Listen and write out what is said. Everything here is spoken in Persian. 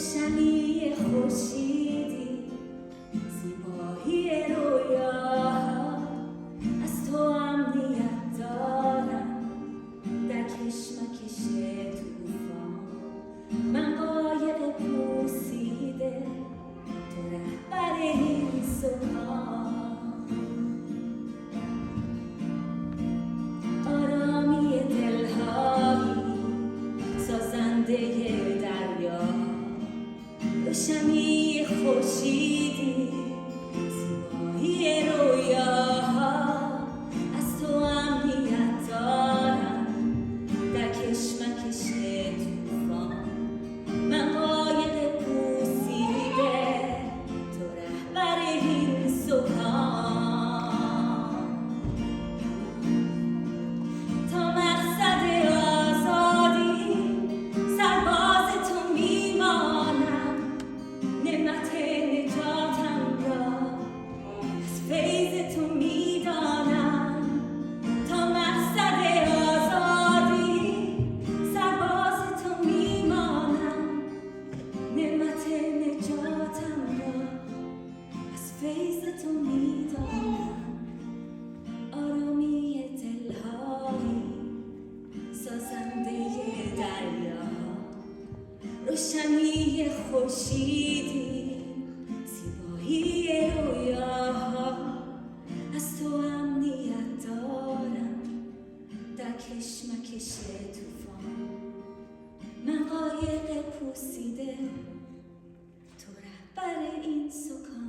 روشنی خورشیدی، زیبایی رویاها، از تو امنیت دارم در کشمکش طوفان. من قایق پوسیده، تو رهبر این سکان. آرامی دلهایی، سازنده دریا، روشنی خورشیدی، زیبایی رویاها، از تو امنیت دارم در کشمکش طوفان. من قایق پوسیده، تو رهبر این سکان. تا مقصد آزادی سرباز تو میمانم، نعمت نجاتم را از فیض تو میدانم. تا مقصد آزادی سرباز تو میمانم، نعمت نجاتم را از فیض تو میدانم. آرامی دلهایی، سازنده دریا، روشنی خورشیدی، زیبایی رویاها، از تو امنیت دارم در کشمکش طوفان. من قایق پوسیده، تو رهبر این سکان.